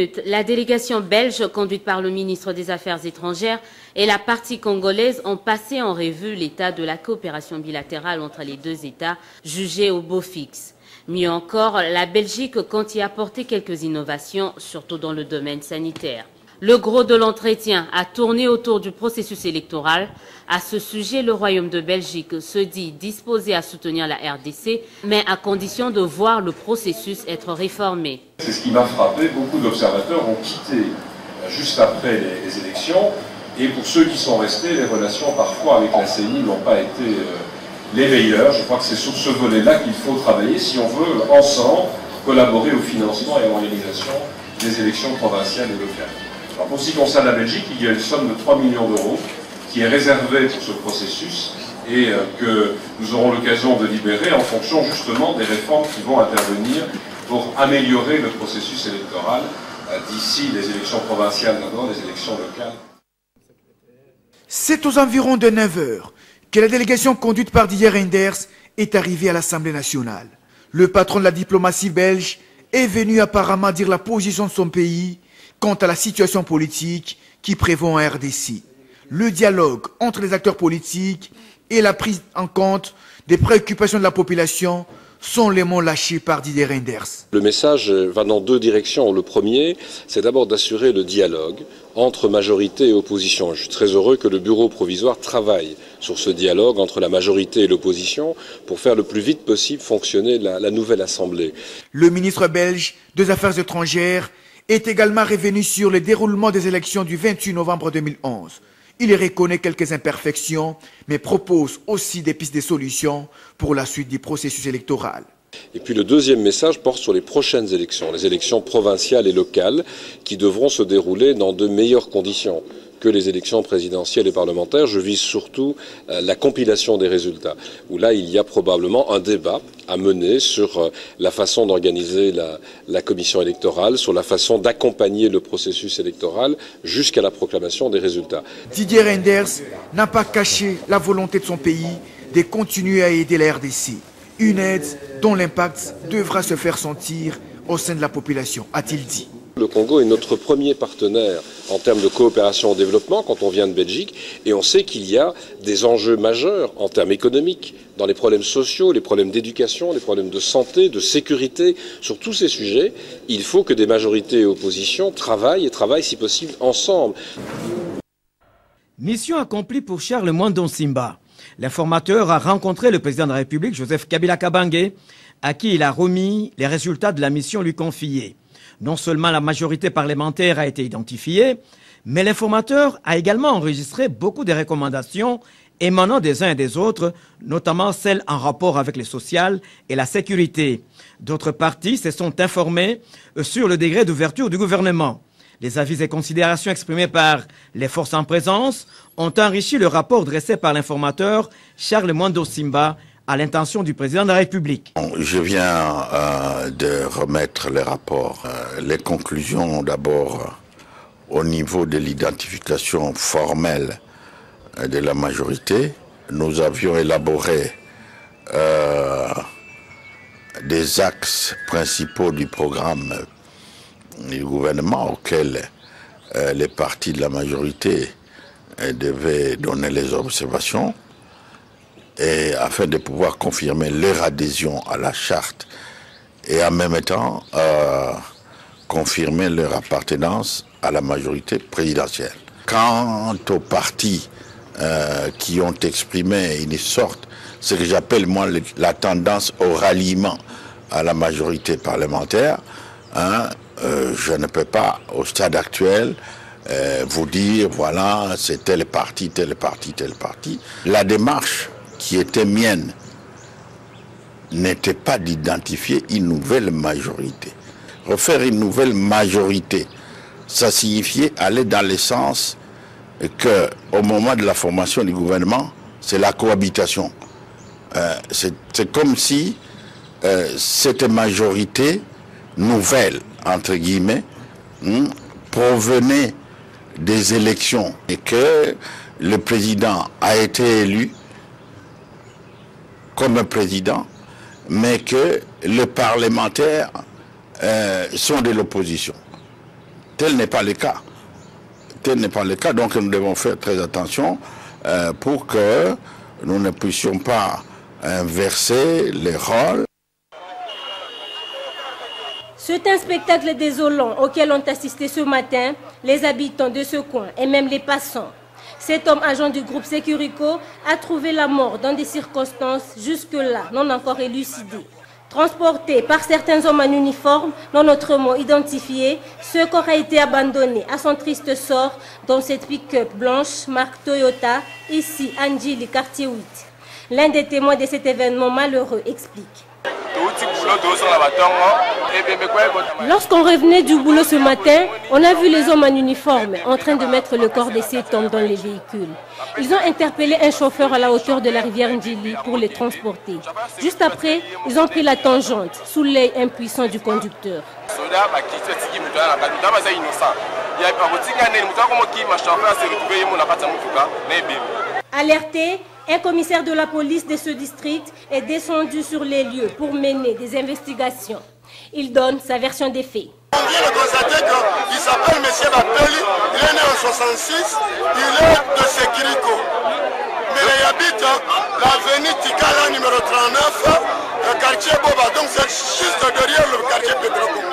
minutes, la délégation belge conduite par le ministre des Affaires étrangères et la partie congolaise ont passé en revue l'état de la coopération bilatérale entre les deux États, jugée au beau fixe. Mieux encore, la Belgique compte y apporter quelques innovations, surtout dans le domaine sanitaire. Le gros de l'entretien a tourné autour du processus électoral. À ce sujet, le Royaume de Belgique se dit disposé à soutenir la RDC, mais à condition de voir le processus être réformé. C'est ce qui m'a frappé. Beaucoup d'observateurs ont quitté juste après les élections. Et pour ceux qui sont restés, les relations parfois avec la CENI n'ont pas été les meilleures. Je crois que c'est sur ce volet-là qu'il faut travailler si on veut ensemble collaborer au financement et à l'organisation des élections provinciales et locales. Alors pour ce qui concerne la Belgique, il y a une somme de 3 millions d'euros qui est réservée pour ce processus et que nous aurons l'occasion de libérer en fonction justement des réformes qui vont intervenir pour améliorer le processus électoral d'ici les élections provinciales d'abord, les élections locales. C'est aux environs de 9 h que la délégation conduite par Didier Reynders est arrivée à l'Assemblée nationale. Le patron de la diplomatie belge est venu apparemment dire la position de son pays quant à la situation politique qui prévaut en RDC. Le dialogue entre les acteurs politiques et la prise en compte des préoccupations de la population sont les mots lâchés par Didier Reynders. Le message va dans deux directions. Le premier, c'est d'abord d'assurer le dialogue entre majorité et opposition. Je suis très heureux que le bureau provisoire travaille sur ce dialogue entre la majorité et l'opposition pour faire le plus vite possible fonctionner la nouvelle Assemblée. Le ministre belge des Affaires étrangères est également revenu sur le déroulement des élections du 28 novembre 2011. Il y reconnaît quelques imperfections, mais propose aussi des pistes de solutions pour la suite du processus électoral. Et puis le deuxième message porte sur les prochaines élections, les élections provinciales et locales qui devront se dérouler dans de meilleures conditions que les élections présidentielles et parlementaires. Je vise surtout la compilation des résultats, où là il y a probablement un débat à mener sur la façon d'organiser la commission électorale, sur la façon d'accompagner le processus électoral jusqu'à la proclamation des résultats. Didier Reynders n'a pas caché la volonté de son pays de continuer à aider la RDC. Une aide dont l'impact devra se faire sentir au sein de la population, a-t-il dit. Le Congo est notre premier partenaire en termes de coopération au développement quand on vient de Belgique et on sait qu'il y a des enjeux majeurs en termes économiques, dans les problèmes sociaux, les problèmes d'éducation, les problèmes de santé, de sécurité. Sur tous ces sujets, il faut que des majorités et oppositions travaillent et travaillent si possible ensemble. Mission accomplie pour Charles Mwando Simba. L'informateur a rencontré le président de la République, Joseph Kabila Kabange, à qui il a remis les résultats de la mission lui confiée. Non seulement la majorité parlementaire a été identifiée, mais l'informateur a également enregistré beaucoup de recommandations émanant des uns et des autres, notamment celles en rapport avec le social et la sécurité. D'autres partis se sont informés sur le degré d'ouverture du gouvernement. Les avis et considérations exprimés par les forces en présence ont enrichi le rapport dressé par l'informateur Charles Mwando Simba à l'intention du président de la République. Je viens de remettre le rapport. Les conclusions d'abord au niveau de l'identification formelle de la majorité. Nous avions élaboré des axes principaux du programme du gouvernement auquel les partis de la majorité devaient donner les observations et afin de pouvoir confirmer leur adhésion à la charte et en même temps confirmer leur appartenance à la majorité présidentielle. Quant aux partis qui ont exprimé une sorte, ce que j'appelle moi la tendance au ralliement à la majorité parlementaire, je ne peux pas au stade actuel vous dire voilà c'est tel parti, tel parti, tel parti. La démarche qui était mienne n'était pas d'identifier une nouvelle majorité. Refaire une nouvelle majorité, ça signifiait aller dans le sens qu'au moment de la formation du gouvernement, c'est la cohabitation. C'est comme si cette majorité nouvelle, entre guillemets, provenait des élections et que le président a été élu comme un président, mais que les parlementaires sont de l'opposition. tel n'est pas le cas. Tel n'est pas le cas, donc nous devons faire très attention pour que nous ne puissions pas inverser les rôles. C'est un spectacle désolant auquel ont assisté ce matin les habitants de ce coin et même les passants. Cet homme agent du groupe Securico a trouvé la mort dans des circonstances jusque-là non encore élucidées. Transporté par certains hommes en uniforme, non autrement identifiés, ce corps a été abandonné à son triste sort dans cette pick-up blanche marque Toyota, ici à Ndjili, quartier 8. L'un des témoins de cet événement malheureux explique. Lorsqu'on revenait du boulot ce matin, on a vu les hommes en uniforme en train de mettre le corps de cet homme dans les véhicules. Ils ont interpellé un chauffeur à la hauteur de la rivière Ndjili pour les transporter. Juste après, ils ont pris la tangente sous l'œil impuissant du conducteur. Alerté, un commissaire de la police de ce district est descendu sur les lieux pour mener des investigations. Il donne sa version des faits. On vient de constater qu'il s'appelle M. Bapeli, il est né en 66, il est de Securico. Mais il habite l'avenue Tikala numéro 39, le quartier Boba, donc c'est juste derrière le quartier Pedro.